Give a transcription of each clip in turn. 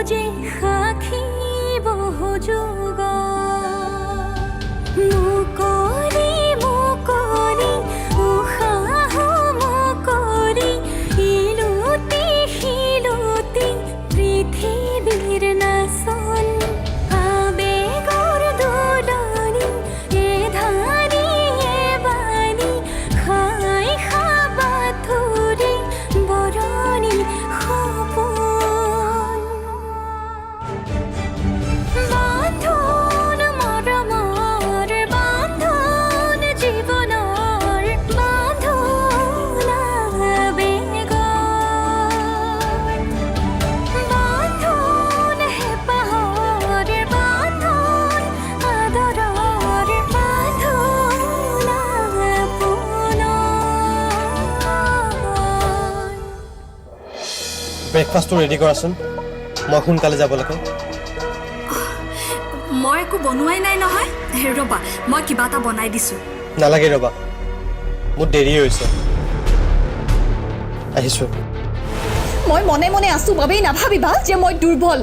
যে সাক্ষী বহু যুগ মুকলি মুকলি উশাহ মুকলি ইলুতি শিলুতি পৃথিৱীৰ নাচন আবেগৰ দোলনি এ ধানি এ বাণী খাই খাবা থুৰি বৰণি সপোন বান্ধোন মৰমৰ বান্ধোন জীৱনৰ বান্ধোন আবেগৰ বান্ধোন হেঁপাহৰ বান্ধোন আদৰৰ বান্ধোন আপোনৰ ব্ৰেকফাষ্টটো ৰেডি কৰাচোন মই সোনকালে যাব লাগে মই একো বনোৱাই নাই নহয় ৰ'বা মই কিবা এটা বনাই দিছোঁ নালাগে ৰ'বা মোৰ দেৰি হৈছে আহিছোঁ মই মনে মনে আছো বাবেই নাভাবিবা যে মই দুৰ্বল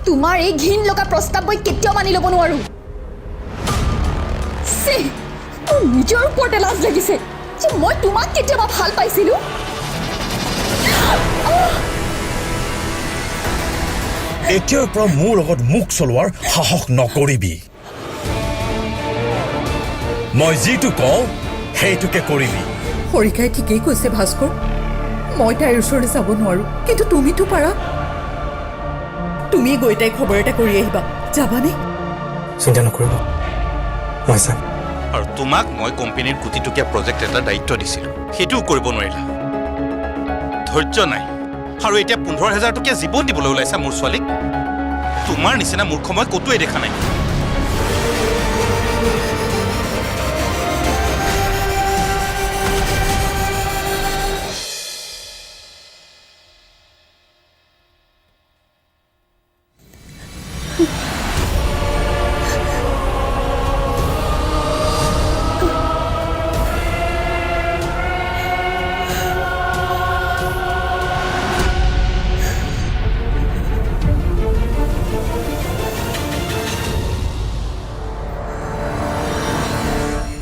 তোমাৰ এই ঘিণ লগা প্ৰস্তাৱ মই কেতিয়াও মানি ল'ব নোৱাৰো ছি, মোৰ নিজৰ ওপৰতে লাজ লাগিছে যে মই তোমাক কেতিয়াবা ভাল পাইছিলো এতিয়াৰ পৰা মোৰ লগত মুখ চলোৱাৰ সাহস নকৰিবি মই যিটো কওঁ সেইটোকে কৰিবি হৰিকাই ঠিকেই কৈছে ভাস্কৰ মই তাইৰ ওচৰলৈ যাব নোৱাৰো কিন্তু তুমিতো পাৰা তুমি গৈ তাইক খবৰ এটা কৰি আহিবা যাবানে চিন্তা নকৰিব মই চাম আৰু তোমাক মই কোম্পানীৰ কোটিটকীয়া প্ৰজেক্ট এটা দায়িত্ব দিছিলোঁ সেইটোও কৰিব নোৱাৰিলা ধৈৰ্য নাই আৰু এতিয়া 15,000 টকীয়া জীৱন দিবলৈ ওলাইছা মোৰ ছোৱালীক তোমাৰ নিচিনা মূৰ্খ মই ক'তোৱে দেখা নাই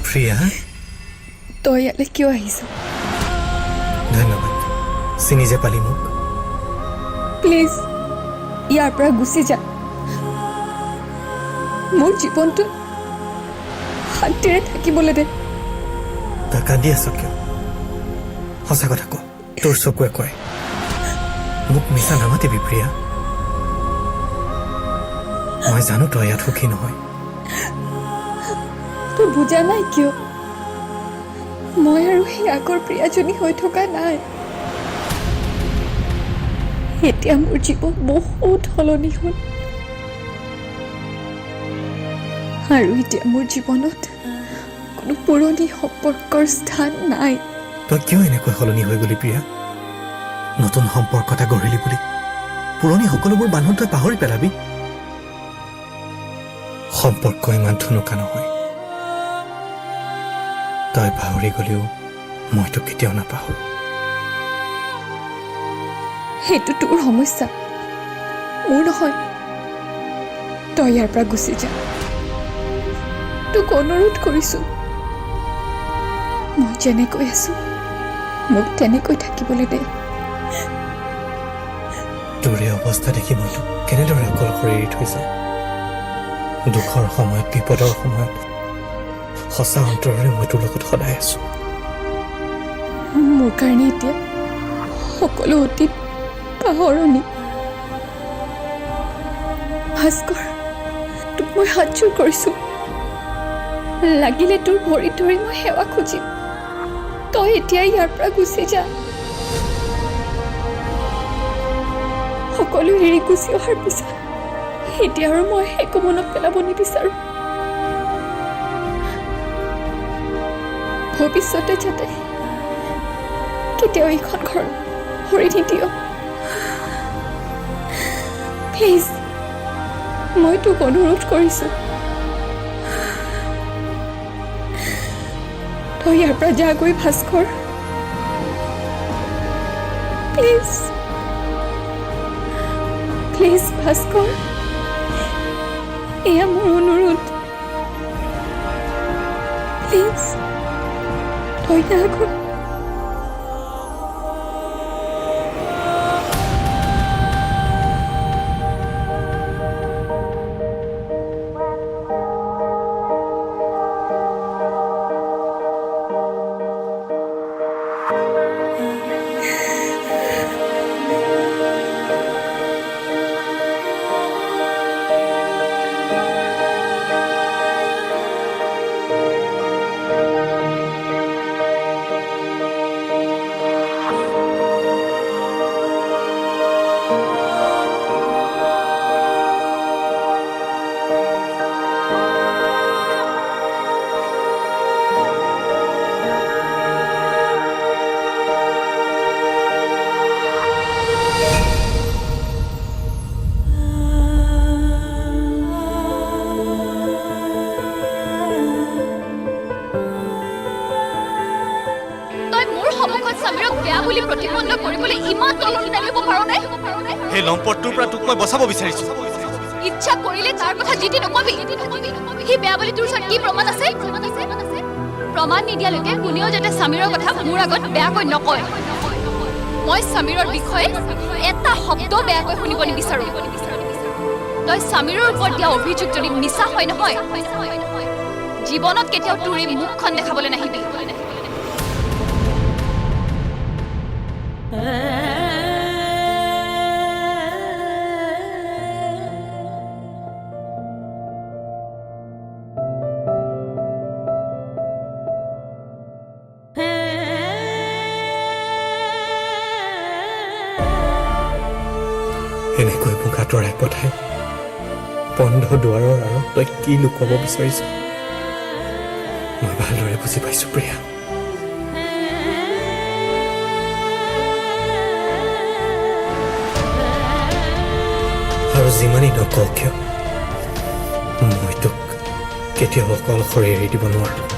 প্ৰিয়া তই ইয়ালৈ কিয় আহিছ ধন্যবাদ চিনি যে পালি মোক প্লিজ ইয়াৰ পৰা গুচি যা মোৰ জীৱনটো শান্তিৰে থাকিবলৈ দে তই কান্দি আছ কিয় সঁচা কথা ক তোৰ চকুৱে কয় মোক মিছা নামাতিবি প্ৰিয়া মই জানো তই ইয়াত সুখী নহয় তই বুজা নাই কিয় মই আৰু সেই আগৰ প্ৰিয়াজনী হৈ থকা নাই এতিয়া মোৰ জীৱন বহুত সলনি হ'ল আৰু এতিয়া মোৰ জীৱনত কোনো পুৰণি সম্পৰ্কৰ স্থান নাই তই কিয় এনেকৈ সলনি হৈ গলি প্ৰিয়া নতুন সম্পৰ্ক এটা গঢ়িলি বুলি পুৰণি সকলোবোৰ বান্ধোন তই পাহৰি পেলাবি সম্পৰ্ক ইমান ঠুনুকা নহয় তই পাহৰি গলেও মইতো কেতিয়াও নাপাহৰো সেইটো তোৰ সমস্যা মোৰ নহয় তই ইয়াৰ পৰা গুচি যা তোক অনুৰোধ কৰিছো মই যেনেকৈ আছো মোক তেনেকৈ থাকিবলৈ দে তোৰ এই অৱস্থা দেখি মই তোক কেনেদৰে অকলশৰে এৰি থৈ যাওঁ দুখৰ সময়ত বিপদৰ সময়ত সঁচা অন্তৰেৰে মই তোৰ লগত সদায় আছো মোৰ কাৰণে এতিয়া সকলো অতীত পাহৰণি ভাস্কৰ তোক মই হাতযোৰ কৰিছো লাগিলে তোৰ ভৰিত ধৰি মই সেৱা খুজিম তই এতিয়া ইয়াৰ পৰা গুচি যা সকলো এৰি গুচি অহাৰ পিছত এতিয়া আৰু মই একো মনত পেলাব নিবিচাৰো ভৱিষ্যতে যাতে কেতিয়াও এইখন ঘৰ ভৰি নিদিয় প্লিজ মই তোক অনুৰোধ কৰিছো তই ইয়াৰ পৰা যাগৈ ভাস্কৰ প্লিজ প্লিজ ভাস্কৰ, এয়া মোৰ অনুৰোধ, প্লিজ তই আগত সমীৰক বেয়া বুলি প্ৰতিপন্ন কৰিবলৈ ইমান তললৈ নামিব পাৰো নে? সেই লম্পটটোৰ পৰা তোক মই বচাব বিচাৰিছো। ইচ্ছা কৰিলে তাৰ কথা জিতি নকবি। সি বেয়া বুলি তোৰ ওচৰত কি প্ৰমাণ আছে? প্ৰমাণ নিদিয়ালৈকে কোনেও যাতে সমীৰৰ কথা মোৰ আগত বেয়াকৈ নকয়। মই সমীৰৰ বিষয়ে এটা শব্দ বেয়াকৈ শুনিব নিবিচাৰো। তই সমীৰৰ ওপৰত দিয়া অভিযোগ যদি মিছা হয় নহয়, জীৱনত কেতিয়াও তোৰ এই মুখখন দেখাবলৈ নাহিবি। এনেকৈ মোক আঁতৰাই পঠাই বন্ধ দুৱাৰৰ আঁৰত তই কি লুকুৱাব বিচাৰিছ? মই ভালদৰে বুজি পাইছো প্ৰিয়া। আৰু যিমানেই নকওঁ কিয়, মই তোক কেতিয়াও অকলশৰে এৰি দিব নোৱাৰো।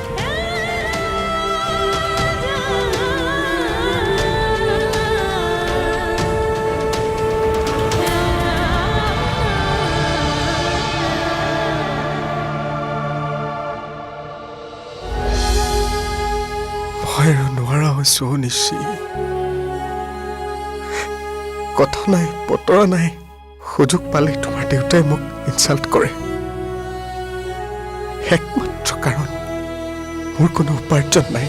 মই আৰু নোৱাৰা হৈছো নিশ্চয়। কথা নাই, বতৰা নাই, সুযোগ পালে তোমাৰ দেউতাই মোক ইনচাল্ট কৰে। একমাত্ৰ কাৰণ মোৰ কোনো উপাৰ্জন নাই।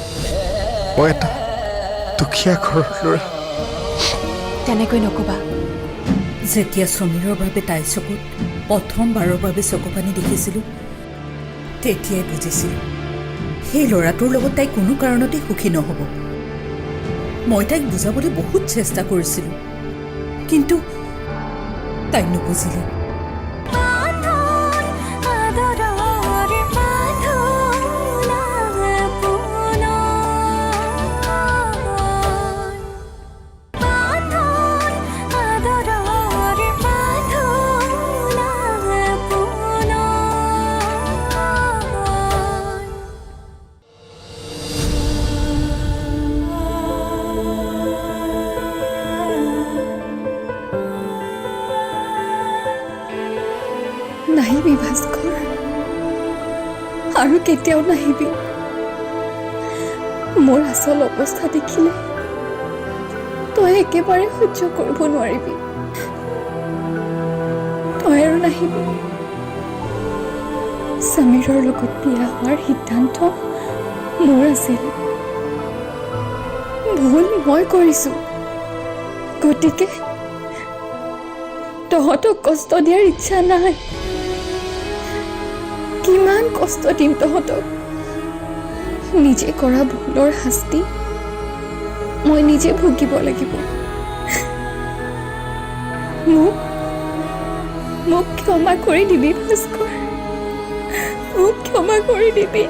মই এটা দুখীয়া ঘৰৰ ল'ৰা। তেনেকৈ নকবা। যেতিয়া সমীৰৰ বাবে তাইৰ চকুত প্ৰথমবাৰৰ বাবে চকু পানী দেখিছিলোঁ, তেতিয়াই বুজিছিলোঁ সেই ল'ৰাটোৰ লগত তাই কোনো কাৰণতে সুখী নহ'ব। মই তাইক বুজাবলৈ বহুত চেষ্টা কৰিছিলোঁ, কিন্তু তাই নুবুজিলে। নাহিবি ভাস্কৰ, আৰু কেতিয়াও নাহিবি। মোৰ আচল অৱস্থা দেখিলে তই একেবাৰে সহ্য কৰিব নোৱাৰিবি। তই আৰু নাহিবি। সমীৰৰ লগত বিয়া হোৱাৰ সিদ্ধান্ত মোৰ আছিল। ভুল মই কৰিছো, গতিকে তহঁতক কষ্ট দিয়াৰ ইচ্ছা নাই। কিমান কষ্ট দিম তহঁতক? নিজে কৰা ভুলৰ শাস্তি মই নিজে ভুগিব লাগিব। মোক ক্ষমা কৰি দিবি ভাস্কৰ, মোক ক্ষমা কৰি দিবি।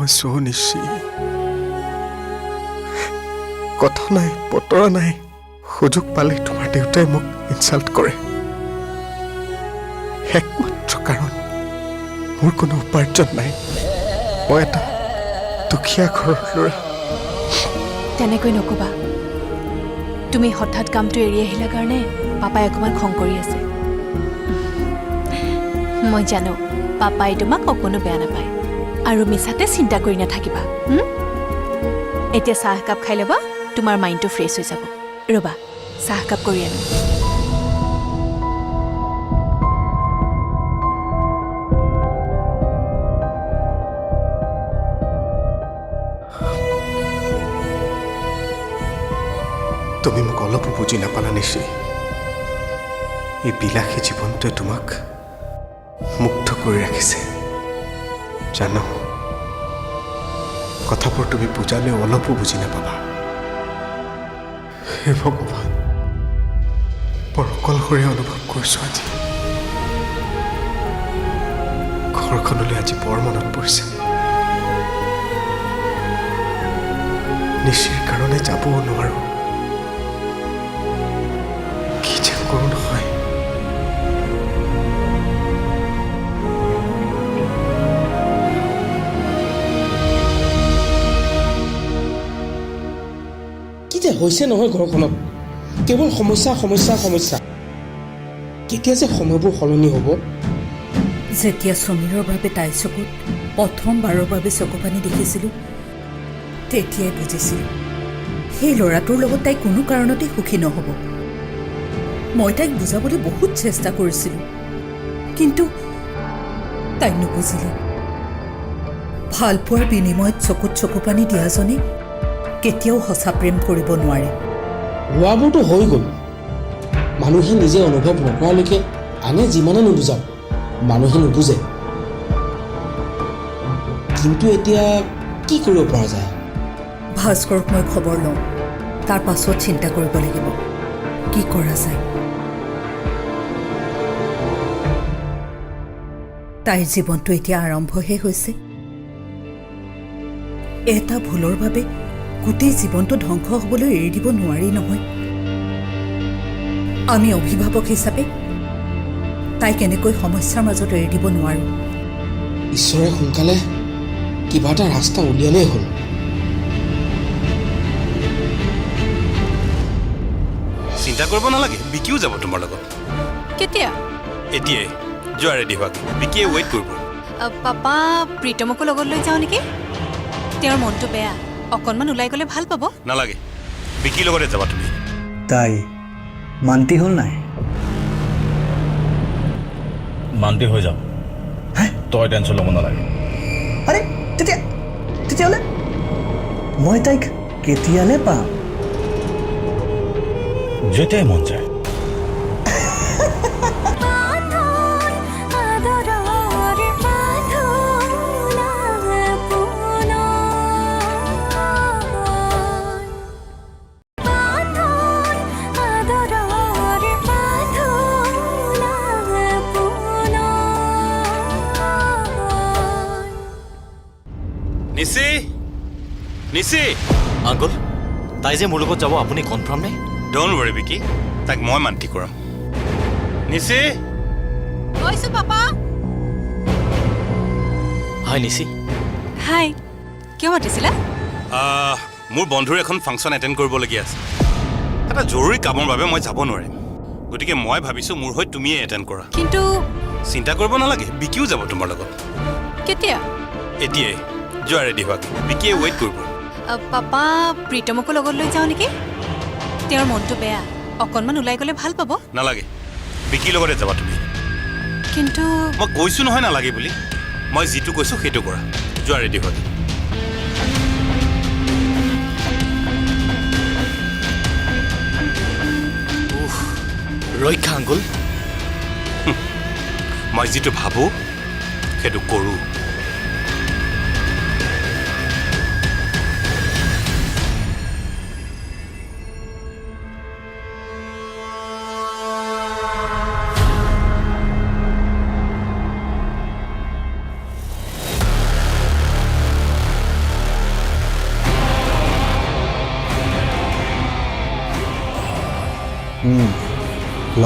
আছো নিশি। কথা নাই, বতৰা নাই, সুযোগ পালে তোমাৰ দেউতাই মোক ইনচাল্ট কৰে। একমাত্ৰ কাৰণ মোৰ কোনো উপাৰ্জন নাই। মই এটা দুখীয়া ঘৰৰ ল'ৰা। তেনেকৈ নকবা। তুমি হঠাৎ কামটো এৰি আহিলা কাৰণে পাপাই অকণমান খং কৰি আছে। মই জানো পাপাই তোমাক অকণো বেয়া নাপায়, আৰু মিছাতে চিন্তা কৰি নাথাকিবা। এতিয়া চাহ একাপ খাই ল'বা, তোমাৰ মাইণ্ডটো ফ্ৰেছ হৈ যাব। ৰ'বা, চাহ একাপ কৰি আনো। তুমি মোক অলপো বুজি নাপালা নিশি। এই বিলাসী জীৱনটোৱে তোমাক মুগ্ধ কৰি ৰাখিছে। জানো কথাবোৰ তুমি বুজালে অলপো বুজি নাপাবা। হে ভগৱান, বৰ অকলশৰীয়া অনুভৱ কৰিছোঁ আজি। ঘৰখনলৈ আজি বৰ মনত পৰিছে। নিশিৰ কাৰণে যাবও নোৱাৰোঁ। কি যে কৰোঁ নহয়। কি যে হৈছে নহয় ঘৰখনত, কেৱল সমস্যা সমস্যা সমস্যা। কেতিয়া যে সময়বোৰ সলনি হ'ব। যেতিয়া সমীৰৰ বাবে তাইৰ চকুত প্ৰথমবাৰৰ বাবে চকু পানী দেখিছিলোঁ, তেতিয়াই বুজিছিলোঁ সেই ল'ৰাটোৰ লগত তাই কোনো কাৰণতে সুখী নহ'ব। মই তাইক বুজাবলৈ বহুত চেষ্টা কৰিছিলোঁ, কিন্তু তাই নুবুজিলে। ভালপোৱাৰ বিনিময়ত চকুত চকু পানী দিয়াজনে কেতিয়াও সঁচা প্ৰেম কৰিব নোৱাৰে। হোৱাবোৰতো হৈ গ'ল। মানুহে নিজে অনুভৱ নকৰালৈকে আনে যিমানে নুবুজাওক, মানুহে নুবুজে। কিন্তু এতিয়া কি কৰিব পৰা যায়? ভাস্কৰক মই খবৰ লওঁ, তাৰ পাছত চিন্তা কৰিব লাগিব কি কৰা যায়। তাইৰ জীৱনটো এতিয়া আৰম্ভহে হৈছে। এটা ভুলৰ বাবে গোটেই জীৱনটো ধ্বংস হ'বলৈ এৰি দিব নোৱাৰি নহয়। আমি অভিভাৱক হিচাপে তাইক এনেকৈ সমস্যাৰ মাজত এৰি দিব নোৱাৰোঁ। ঈশ্বৰে সোনকালে কিবা এটা ৰাস্তা উলিয়ালেই হ'ল। চিন্তা কৰিব নালাগে, বিকিও যাব তোমাৰ লগত। কেতিয়া? এতিয়াই যোৱা ৰেডি হোৱাকৈ। বিকিয়ে ৱেইট কৰিব। পাপা প্ৰীতমকো লগত লৈ যাওঁ নেকি? তেওঁৰ মনটো বেয়া, অকণমান ওলাই গ'লে ভাল পাব। নালাগে, বিকিৰ লগতে যাবা তুমি। তাই মান্তি হ'ল নাই? মান্তি হৈ যাম, তই টেনশ্যন ল'ব নালাগে। আৰে তেতিয়াহ'লে মই তাইক কেতিয়ালৈ পাম? যেতিয়াই মন যায়। নিশি, নিশি। আংকল, তাই যে মোৰ লগত যাব আপুনি কনফাৰ্ম নে? ডোণ্ট ৱৰি বিকি, তাক মই মান্তি কৰাম। নিশি। গৈছোঁ পাপা। হাই নিশি। হাই, কিয় মাতিছিলা? মোৰ বন্ধুৰ এখন ফাংচন এটেণ্ড কৰিবলগীয়া আছে। এটা জৰুৰী কামৰ বাবে মই যাব নোৱাৰিম, গতিকে মই ভাবিছোঁ মোৰ হৈ তুমিয়ে এটেণ্ড কৰা। কিন্তু চিন্তা কৰিব নালাগে, বিকিও যাব তোমাৰ লগত। কেতিয়া? এতিয়াই যোৱা ৰেডি হোৱাকৈ। বিকিয়ে ৱেইট কৰিব। পাপা প্ৰীতমকো লগত লৈ যাওঁ নেকি? তেওঁৰ মনটো বেয়া, অকণমান ওলাই গ'লে ভাল পাব। নালাগে, বিকিৰ লগতে যাবা তুমি। কিন্তু মই কৈছোঁ নহয় নালাগে বুলি। মই যিটো কৈছোঁ সেইটো কৰা। যোৱা ৰেডি হোৱাকৈ। ৰক্ষা আংকল, মই যিটো ভাবোঁ সেইটো কৰোঁ। ল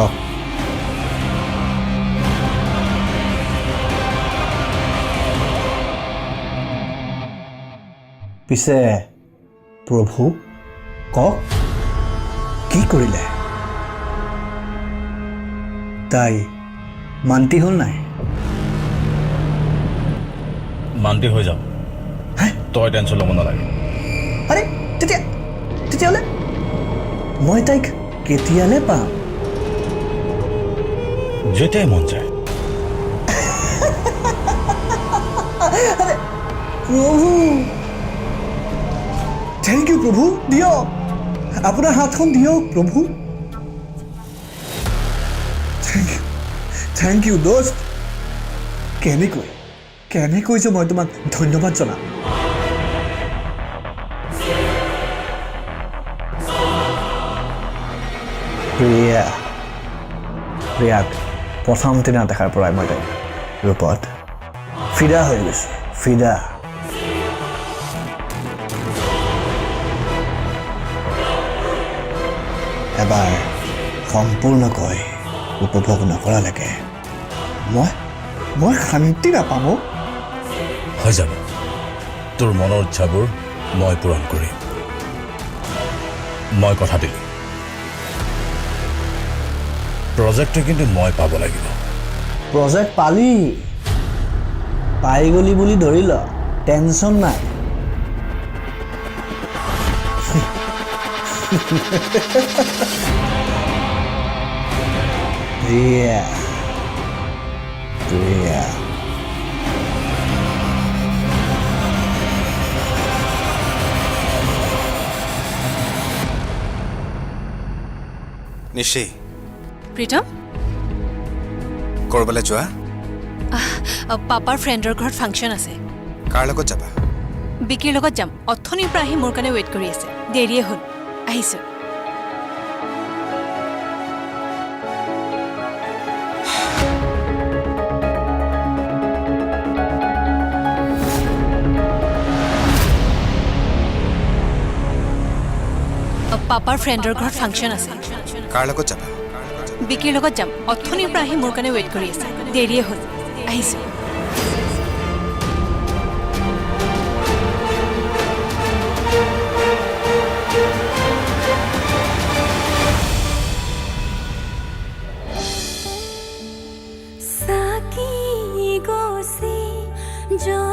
পিছে প্ৰভু কওক কি কৰিলে তাই মান্তি হ'ল নাই মান্তি হৈ যাম তই টেনশ্যন ল'ব নালাগে আৰে তেতিয়াহ'লে মই তাইক কেতিয়ালৈ পাম যেতিয়াই মন যায় প্ৰভু থেংক ইউ প্ৰভু দিয়ক আপোনাৰ হাতখন দিয়ক প্ৰভু থেংক ইউ দোস্ত কেনেকৈ যে মই তোমাক ধন্যবাদ জনাম প্ৰিয়াক প্ৰথম দিনা দেখাৰ পৰাই মই তাইক ৰূপত ফিদা হৈ গৈছোঁ ফিদা এবাৰ সম্পূৰ্ণকৈ উপভোগ নকৰালৈকে মই শান্তি নাপাম হৈ যাব তোৰ মনৰ ইচ্ছাবোৰ মই পূৰণ কৰিম মই কথা দিলোঁ প্ৰজেক্টটো কিন্তু মই পাব লাগিব প্ৰজেক্ট পাই গলি বুলি ধৰি ল টেনশ্যন নাই প্ৰিয়া নিশি প্ৰীতম ক'ৰবালৈ যোৱা পাপাৰ ফ্ৰেণ্ডৰ ঘৰত ফাংচন আছে কাৰ লগত যাবা বিকিৰ লগত যাম অথনিৰ পৰা আহি মোৰ কাৰণে ৱেইট কৰি আছে দেৰিয়ে হ'ল আহিছোঁ পাপাৰ ফ্ৰেণ্ডৰ ঘৰত ফাংচন আছে কাৰ লগত যাবা বিকিৰ লগত যাম অথনিৰ পৰা আহি মোৰ কাৰণে ৱেইট কৰি আছে দেৰিয়ে হ'ল আহিছোঁ साकी गोसी जो